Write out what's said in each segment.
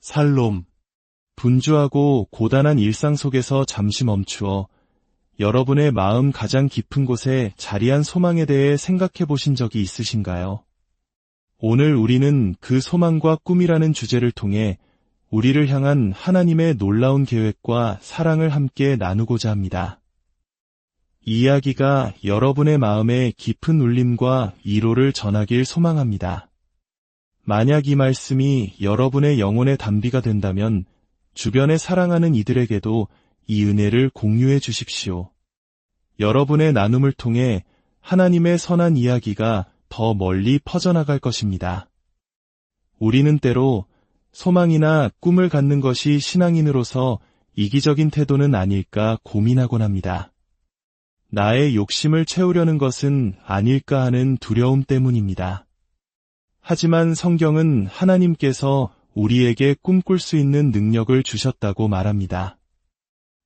살롬. 분주하고 고단한 일상 속에서 잠시 멈추어 여러분의 마음 가장 깊은 곳에 자리한 소망에 대해 생각해 보신 적이 있으신가요? 오늘 우리는 그 소망과 꿈이라는 주제를 통해 우리를 향한 하나님의 놀라운 계획과 사랑을 함께 나누고자 합니다. 이 이야기가 여러분의 마음에 깊은 울림과 위로를 전하길 소망합니다. 만약 이 말씀이 여러분의 영혼의 단비가 된다면 주변에 사랑하는 이들에게도 이 은혜를 공유해 주십시오. 여러분의 나눔을 통해 하나님의 선한 이야기가 더 멀리 퍼져나갈 것입니다. 우리는 때로 소망이나 꿈을 갖는 것이 신앙인으로서 이기적인 태도는 아닐까 고민하곤 합니다. 나의 욕심을 채우려는 것은 아닐까 하는 두려움 때문입니다. 하지만 성경은 하나님께서 우리에게 꿈꿀 수 있는 능력을 주셨다고 말합니다.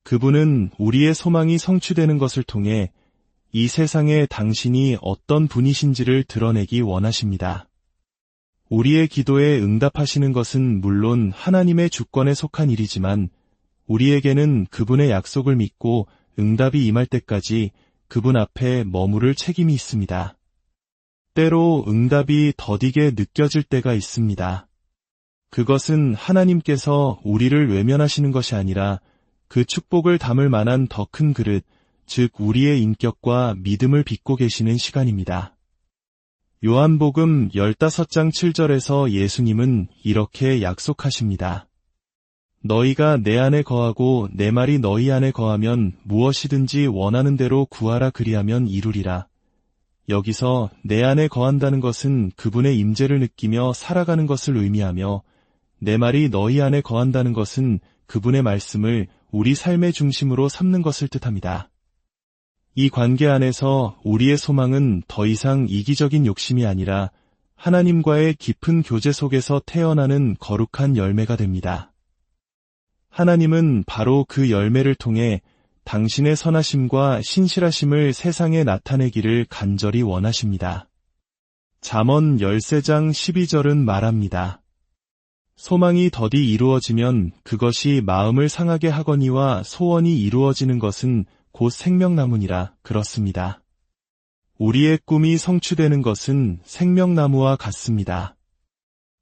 그분은 우리의 소망이 성취되는 것을 통해 이 세상에 당신이 어떤 분이신지를 드러내기 원하십니다. 우리의 기도에 응답하시는 것은 물론 하나님의 주권에 속한 일이지만 우리에게는 그분의 약속을 믿고 응답이 임할 때까지 그분 앞에 머무를 책임이 있습니다. 때로 응답이 더디게 느껴질 때가 있습니다. 그것은 하나님께서 우리를 외면하시는 것이 아니라 그 축복을 담을 만한 더 큰 그릇, 즉 우리의 인격과 믿음을 빚고 계시는 시간입니다. 요한복음 15장 7절에서 예수님은 이렇게 약속하십니다. 너희가 내 안에 거하고 내 말이 너희 안에 거하면 무엇이든지 원하는 대로 구하라 그리하면 이루리라. 여기서 내 안에 거한다는 것은 그분의 임재를 느끼며 살아가는 것을 의미하며 내 말이 너희 안에 거한다는 것은 그분의 말씀을 우리 삶의 중심으로 삼는 것을 뜻합니다. 이 관계 안에서 우리의 소망은 더 이상 이기적인 욕심이 아니라 하나님과의 깊은 교제 속에서 태어나는 거룩한 열매가 됩니다. 하나님은 바로 그 열매를 통해 당신의 선하심과 신실하심을 세상에 나타내기를 간절히 원하십니다. 잠언 13장 12절은 말합니다. 소망이 더디 이루어지면 그것이 마음을 상하게 하거니와 소원이 이루어지는 것은 곧 생명나무니라. 그렇습니다. 우리의 꿈이 성취되는 것은 생명나무와 같습니다.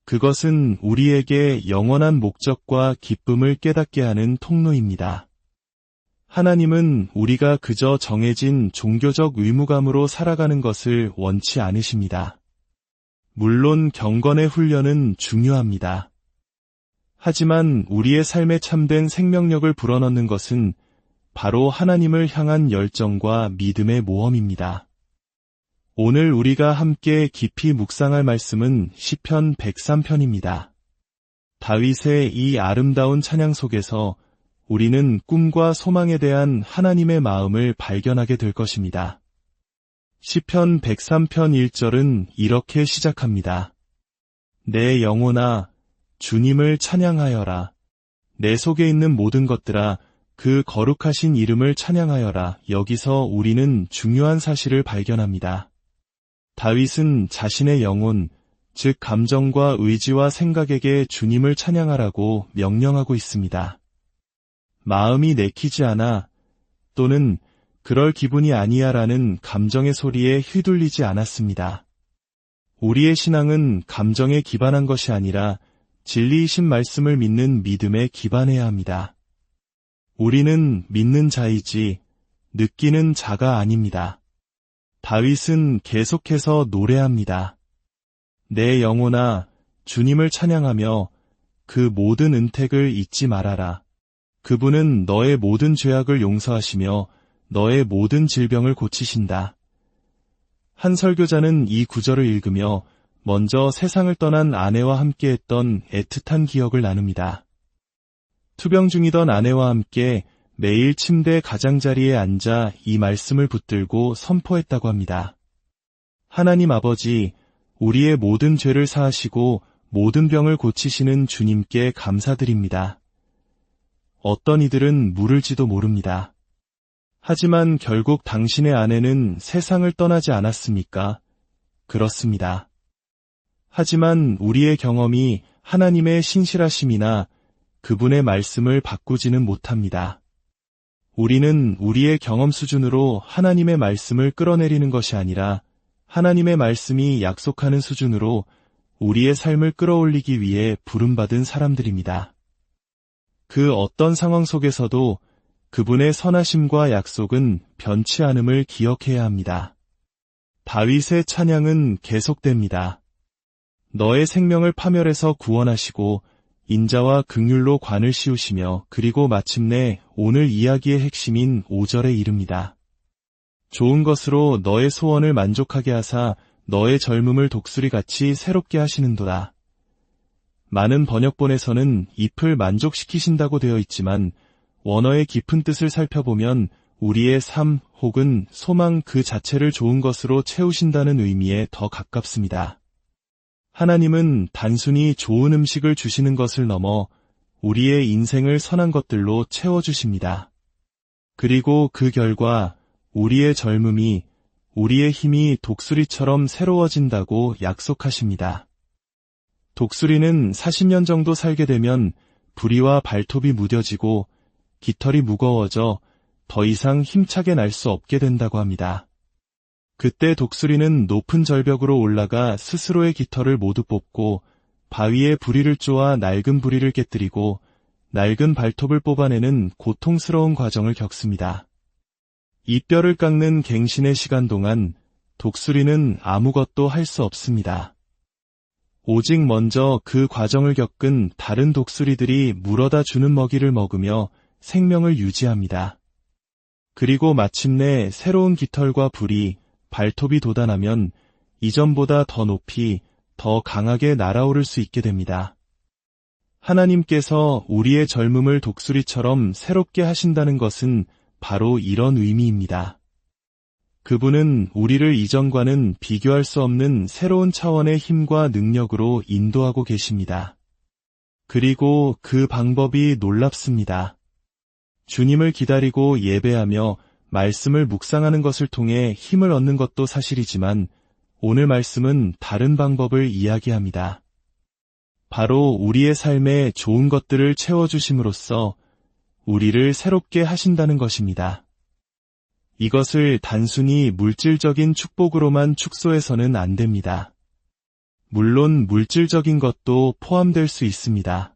그것은 우리에게 영원한 목적과 기쁨을 깨닫게 하는 통로입니다. 하나님은 우리가 그저 정해진 종교적 의무감으로 살아가는 것을 원치 않으십니다. 물론 경건의 훈련은 중요합니다. 하지만 우리의 삶에 참된 생명력을 불어넣는 것은 바로 하나님을 향한 열정과 믿음의 모험입니다. 오늘 우리가 함께 깊이 묵상할 말씀은 시편 103편입니다. 다윗의 이 아름다운 찬양 속에서 우리는 꿈과 소망에 대한 하나님의 마음을 발견하게 될 것입니다. 시편 103편 1절은 이렇게 시작합니다. 내 영혼아, 주님을 찬양하여라. 내 속에 있는 모든 것들아, 그 거룩하신 이름을 찬양하여라. 여기서 우리는 중요한 사실을 발견합니다. 다윗은 자신의 영혼, 즉 감정과 의지와 생각에게 주님을 찬양하라고 명령하고 있습니다. 마음이 내키지 않아 또는 그럴 기분이 아니야라는 감정의 소리에 휘둘리지 않았습니다. 우리의 신앙은 감정에 기반한 것이 아니라 진리이신 말씀을 믿는 믿음에 기반해야 합니다. 우리는 믿는 자이지 느끼는 자가 아닙니다. 다윗은 계속해서 노래합니다. 내 영혼아, 주님을 찬양하며 그 모든 은택을 잊지 말아라. 그분은 너의 모든 죄악을 용서하시며 너의 모든 질병을 고치신다. 한 설교자는 이 구절을 읽으며 먼저 세상을 떠난 아내와 함께했던 애틋한 기억을 나눕니다. 투병 중이던 아내와 함께 매일 침대 가장자리에 앉아 이 말씀을 붙들고 선포했다고 합니다. 하나님 아버지, 우리의 모든 죄를 사하시고 모든 병을 고치시는 주님께 감사드립니다. 어떤 이들은 물을지도 모릅니다. 하지만 결국 당신의 아내는 세상을 떠나지 않았습니까? 그렇습니다. 하지만 우리의 경험이 하나님의 신실하심이나 그분의 말씀을 바꾸지는 못합니다. 우리는 우리의 경험 수준으로 하나님의 말씀을 끌어내리는 것이 아니라 하나님의 말씀이 약속하는 수준으로 우리의 삶을 끌어올리기 위해 부름받은 사람들입니다. 그 어떤 상황 속에서도 그분의 선하심과 약속은 변치 않음을 기억해야 합니다. 다윗의 찬양은 계속됩니다. 너의 생명을 파멸해서 구원하시고 인자와 긍휼로 관을 씌우시며 그리고 마침내 오늘 이야기의 핵심인 5절에 이릅니다. 좋은 것으로 너의 소원을 만족하게 하사 너의 젊음을 독수리같이 새롭게 하시는도다. 많은 번역본에서는 잎을 만족시키신다고 되어 있지만 원어의 깊은 뜻을 살펴보면 우리의 삶 혹은 소망 그 자체를 좋은 것으로 채우신다는 의미에 더 가깝습니다. 하나님은 단순히 좋은 음식을 주시는 것을 넘어 우리의 인생을 선한 것들로 채워주십니다. 그리고 그 결과 우리의 젊음이, 우리의 힘이 독수리처럼 새로워진다고 약속하십니다. 독수리는 40년 정도 살게 되면 부리와 발톱이 무뎌지고 깃털이 무거워져 더 이상 힘차게 날 수 없게 된다고 합니다. 그때 독수리는 높은 절벽으로 올라가 스스로의 깃털을 모두 뽑고 바위에 부리를 쪼아 낡은 부리를 깨뜨리고 낡은 발톱을 뽑아내는 고통스러운 과정을 겪습니다. 이 뼈를 깎는 갱신의 시간 동안 독수리는 아무것도 할 수 없습니다. 오직 먼저 그 과정을 겪은 다른 독수리들이 물어다 주는 먹이를 먹으며 생명을 유지합니다. 그리고 마침내 새로운 깃털과 부리, 발톱이 돋아나면 이전보다 더 높이, 더 강하게 날아오를 수 있게 됩니다. 하나님께서 우리의 젊음을 독수리처럼 새롭게 하신다는 것은 바로 이런 의미입니다. 그분은 우리를 이전과는 비교할 수 없는 새로운 차원의 힘과 능력으로 인도하고 계십니다. 그리고 그 방법이 놀랍습니다. 주님을 기다리고 예배하며 말씀을 묵상하는 것을 통해 힘을 얻는 것도 사실이지만 오늘 말씀은 다른 방법을 이야기합니다. 바로 우리의 삶에 좋은 것들을 채워주심으로써 우리를 새롭게 하신다는 것입니다. 이것을 단순히 물질적인 축복으로만 축소해서는 안 됩니다. 물론 물질적인 것도 포함될 수 있습니다.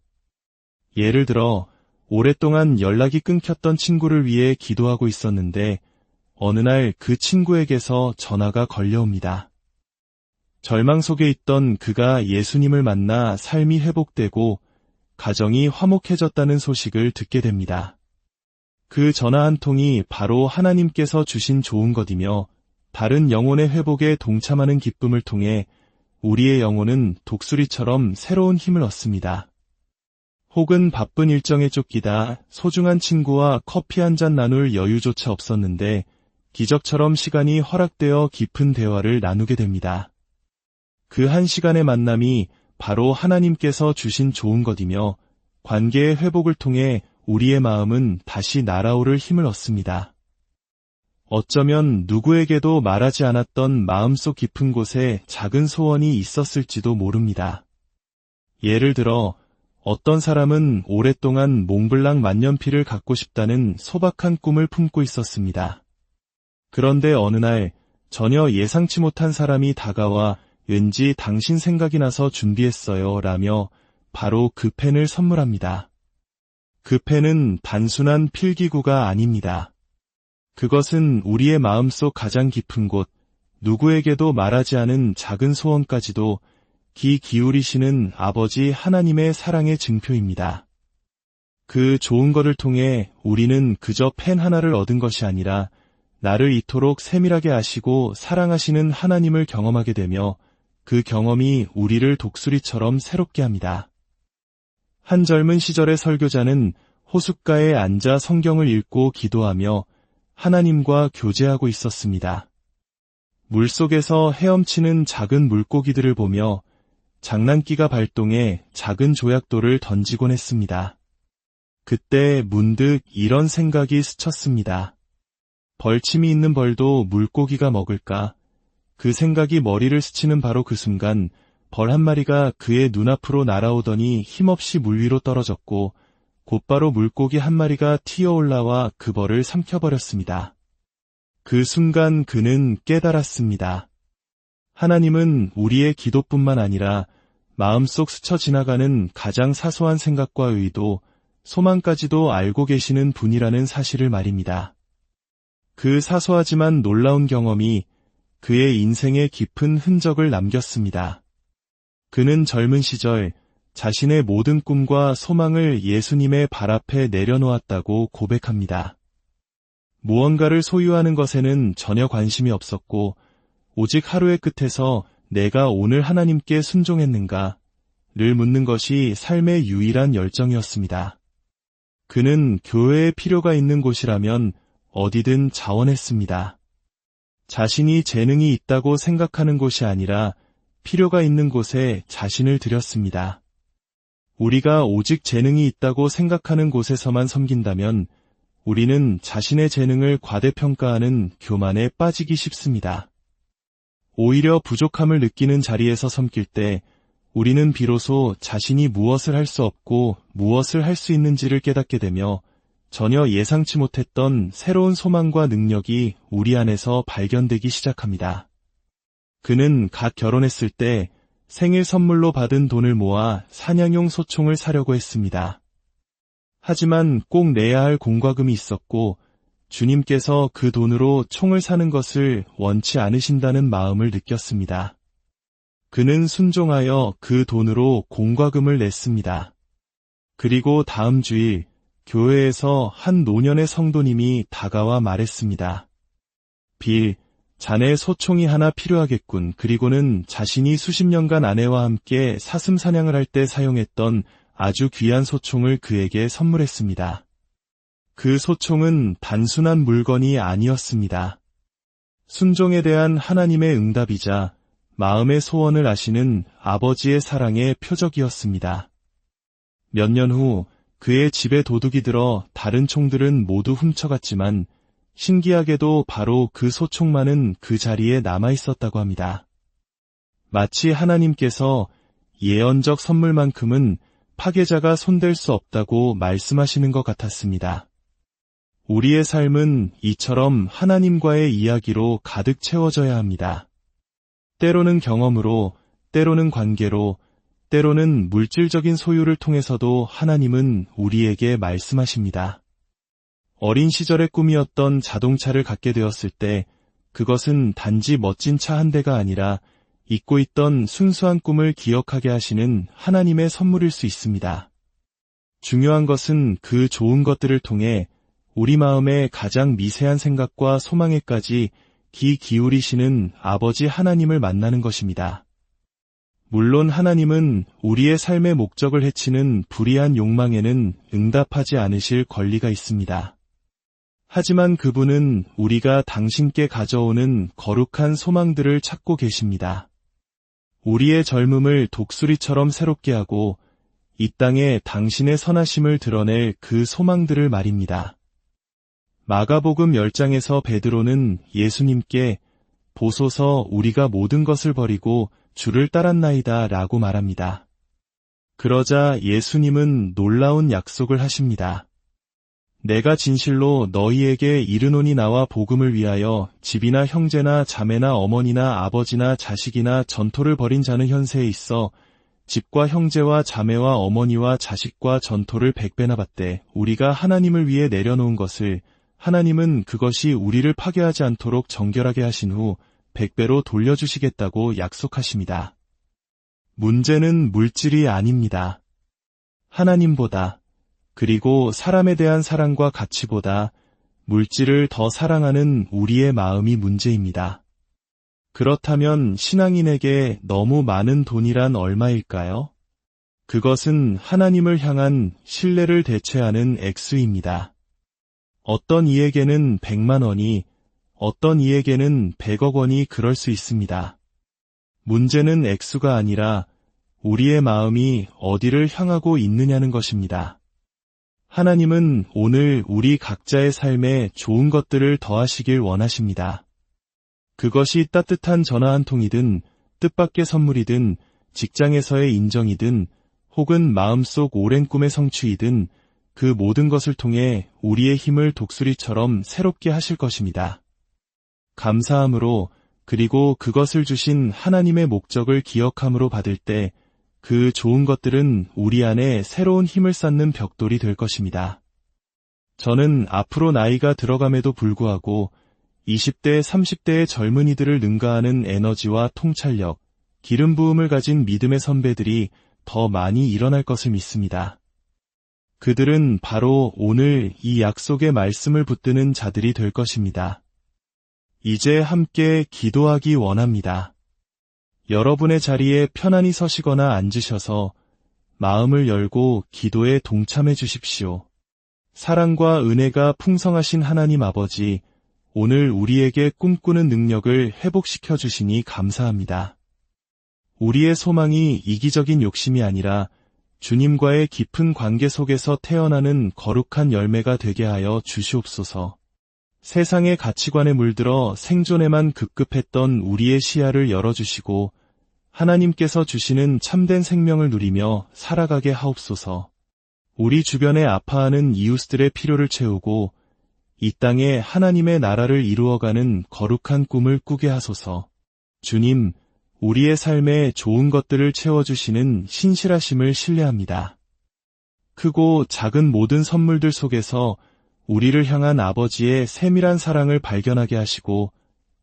예를 들어 오랫동안 연락이 끊겼던 친구를 위해 기도하고 있었는데 어느 날 그 친구에게서 전화가 걸려옵니다. 절망 속에 있던 그가 예수님을 만나 삶이 회복되고 가정이 화목해졌다는 소식을 듣게 됩니다. 그 전화 한 통이 바로 하나님께서 주신 좋은 것이며 다른 영혼의 회복에 동참하는 기쁨을 통해 우리의 영혼은 독수리처럼 새로운 힘을 얻습니다. 혹은 바쁜 일정에 쫓기다 소중한 친구와 커피 한 잔 나눌 여유조차 없었는데 기적처럼 시간이 허락되어 깊은 대화를 나누게 됩니다. 그 한 시간의 만남이 바로 하나님께서 주신 좋은 것이며 관계의 회복을 통해 우리의 마음은 다시 날아오를 힘을 얻습니다. 어쩌면 누구에게도 말하지 않았던 마음속 깊은 곳에 작은 소원이 있었을지도 모릅니다. 예를 들어 어떤 사람은 오랫동안 몽블랑 만년필을 갖고 싶다는 소박한 꿈을 품고 있었습니다. 그런데 어느 날 전혀 예상치 못한 사람이 다가와 왠지 당신 생각이 나서 준비했어요 라며 바로 그 펜을 선물합니다. 그 펜은 단순한 필기구가 아닙니다. 그것은 우리의 마음속 가장 깊은 곳, 누구에게도 말하지 않은 작은 소원까지도 귀 기울이시는 아버지 하나님의 사랑의 증표입니다. 그 좋은 것을 통해 우리는 그저 펜 하나를 얻은 것이 아니라 나를 이토록 세밀하게 아시고 사랑하시는 하나님을 경험하게 되며 그 경험이 우리를 독수리처럼 새롭게 합니다. 한 젊은 시절의 설교자는 호숫가에 앉아 성경을 읽고 기도하며 하나님과 교제하고 있었습니다. 물속에서 헤엄치는 작은 물고기들을 보며 장난기가 발동해 작은 조약돌을 던지곤 했습니다. 그때 문득 이런 생각이 스쳤습니다. 벌침이 있는 벌도 물고기가 먹을까? 그 생각이 머리를 스치는 바로 그 순간 벌 한 마리가 그의 눈앞으로 날아오더니 힘없이 물 위로 떨어졌고 곧바로 물고기 한 마리가 튀어 올라와 그 벌을 삼켜버렸습니다. 그 순간 그는 깨달았습니다. 하나님은 우리의 기도뿐만 아니라 마음속 스쳐 지나가는 가장 사소한 생각과 의도, 소망까지도 알고 계시는 분이라는 사실을 말입니다. 그 사소하지만 놀라운 경험이 그의 인생에 깊은 흔적을 남겼습니다. 그는 젊은 시절 자신의 모든 꿈과 소망을 예수님의 발 앞에 내려놓았다고 고백합니다. 무언가를 소유하는 것에는 전혀 관심이 없었고 오직 하루의 끝에서 내가 오늘 하나님께 순종했는가를 묻는 것이 삶의 유일한 열정이었습니다. 그는 교회에 필요가 있는 곳이라면 어디든 자원했습니다. 자신이 재능이 있다고 생각하는 곳이 아니라 필요가 있는 곳에 자신을 들였습니다. 우리가 오직 재능이 있다고 생각하는 곳에서만 섬긴다면 우리는 자신의 재능을 과대평가하는 교만에 빠지기 쉽습니다. 오히려 부족함을 느끼는 자리에서 섬길 때 우리는 비로소 자신이 무엇을 할 수 없고 무엇을 할 수 있는지를 깨닫게 되며 전혀 예상치 못했던 새로운 소망과 능력이 우리 안에서 발견되기 시작합니다. 그는 갓 결혼했을 때 생일 선물로 받은 돈을 모아 사냥용 소총을 사려고 했습니다. 하지만 꼭 내야 할 공과금이 있었고 주님께서 그 돈으로 총을 사는 것을 원치 않으신다는 마음을 느꼈습니다. 그는 순종하여 그 돈으로 공과금을 냈습니다. 그리고 다음 주일 교회에서 한 노년의 성도님이 다가와 말했습니다. 빌, 자네 소총이 하나 필요하겠군. 그리고는 자신이 수십 년간 아내와 함께 사슴 사냥을 할 때 사용했던 아주 귀한 소총을 그에게 선물했습니다. 그 소총은 단순한 물건이 아니었습니다. 순종에 대한 하나님의 응답이자 마음의 소원을 아시는 아버지의 사랑의 표적이었습니다. 몇 년 후 그의 집에 도둑이 들어 다른 총들은 모두 훔쳐갔지만 신기하게도 바로 그 소총만은 그 자리에 남아있었다고 합니다. 마치 하나님께서 예언적 선물만큼은 파괴자가 손댈 수 없다고 말씀하시는 것 같았습니다. 우리의 삶은 이처럼 하나님과의 이야기로 가득 채워져야 합니다. 때로는 경험으로, 때로는 관계로, 때로는 물질적인 소유를 통해서도 하나님은 우리에게 말씀하십니다. 어린 시절의 꿈이었던 자동차를 갖게 되었을 때 그것은 단지 멋진 차 한 대가 아니라 잊고 있던 순수한 꿈을 기억하게 하시는 하나님의 선물일 수 있습니다. 중요한 것은 그 좋은 것들을 통해 우리 마음의 가장 미세한 생각과 소망에까지 귀 기울이시는 아버지 하나님을 만나는 것입니다. 물론 하나님은 우리의 삶의 목적을 해치는 불의한 욕망에는 응답하지 않으실 권리가 있습니다. 하지만 그분은 우리가 당신께 가져오는 거룩한 소망들을 찾고 계십니다. 우리의 젊음을 독수리처럼 새롭게 하고 이 땅에 당신의 선하심을 드러낼 그 소망들을 말입니다. 마가복음 10장에서 베드로는 예수님께 보소서 우리가 모든 것을 버리고 주를 따랐나이다 라고 말합니다. 그러자 예수님은 놀라운 약속을 하십니다. 내가 진실로 너희에게 이르노니 나와 복음을 위하여 집이나 형제나 자매나 어머니나 아버지나 자식이나 전토를 벌인 자는 현세에 있어 집과 형제와 자매와 어머니와 자식과 전토를 100배나 받되 우리가 하나님을 위해 내려놓은 것을 하나님은 그것이 우리를 파괴하지 않도록 정결하게 하신 후 100배로 돌려주시겠다고 약속하십니다. 문제는 물질이 아닙니다. 하나님보다 그리고 사람에 대한 사랑과 가치보다 물질을 더 사랑하는 우리의 마음이 문제입니다. 그렇다면 신앙인에게 너무 많은 돈이란 얼마일까요? 그것은 하나님을 향한 신뢰를 대체하는 액수입니다. 어떤 이에게는 100만 원이, 어떤 이에게는 100억 원이 그럴 수 있습니다. 문제는 액수가 아니라 우리의 마음이 어디를 향하고 있느냐는 것입니다. 하나님은 오늘 우리 각자의 삶에 좋은 것들을 더하시길 원하십니다. 그것이 따뜻한 전화 한 통이든 뜻밖의 선물이든 직장에서의 인정이든 혹은 마음속 오랜 꿈의 성취이든 그 모든 것을 통해 우리의 힘을 독수리처럼 새롭게 하실 것입니다. 감사함으로 그리고 그것을 주신 하나님의 목적을 기억함으로 받을 때 그 좋은 것들은 우리 안에 새로운 힘을 쌓는 벽돌이 될 것입니다. 저는 앞으로 나이가 들어감에도 불구하고 20대, 30대의 젊은이들을 능가하는 에너지와 통찰력, 기름 부음을 가진 믿음의 선배들이 더 많이 일어날 것을 믿습니다. 그들은 바로 오늘 이 약속의 말씀을 붙드는 자들이 될 것입니다. 이제 함께 기도하기 원합니다. 여러분의 자리에 편안히 서시거나 앉으셔서 마음을 열고 기도에 동참해 주십시오. 사랑과 은혜가 풍성하신 하나님 아버지, 오늘 우리에게 꿈꾸는 능력을 회복시켜 주시니 감사합니다. 우리의 소망이 이기적인 욕심이 아니라 주님과의 깊은 관계 속에서 태어나는 거룩한 열매가 되게 하여 주시옵소서. 세상의 가치관에 물들어 생존에만 급급했던 우리의 시야를 열어주시고 하나님께서 주시는 참된 생명을 누리며 살아가게 하옵소서. 우리 주변에 아파하는 이웃들의 필요를 채우고 이 땅에 하나님의 나라를 이루어가는 거룩한 꿈을 꾸게 하소서. 주님, 우리의 삶에 좋은 것들을 채워주시는 신실하심을 신뢰합니다. 크고 작은 모든 선물들 속에서 우리를 향한 아버지의 세밀한 사랑을 발견하게 하시고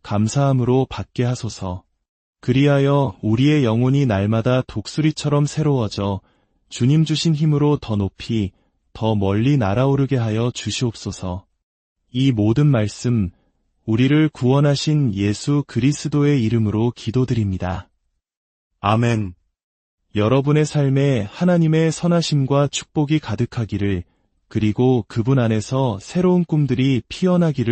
감사함으로 받게 하소서. 그리하여 우리의 영혼이 날마다 독수리처럼 새로워져 주님 주신 힘으로 더 높이, 더 멀리 날아오르게 하여 주시옵소서. 이 모든 말씀, 우리를 구원하신 예수 그리스도의 이름으로 기도드립니다. 아멘. 여러분의 삶에 하나님의 선하심과 축복이 가득하기를, 그리고 그분 안에서 새로운 꿈들이 피어나기를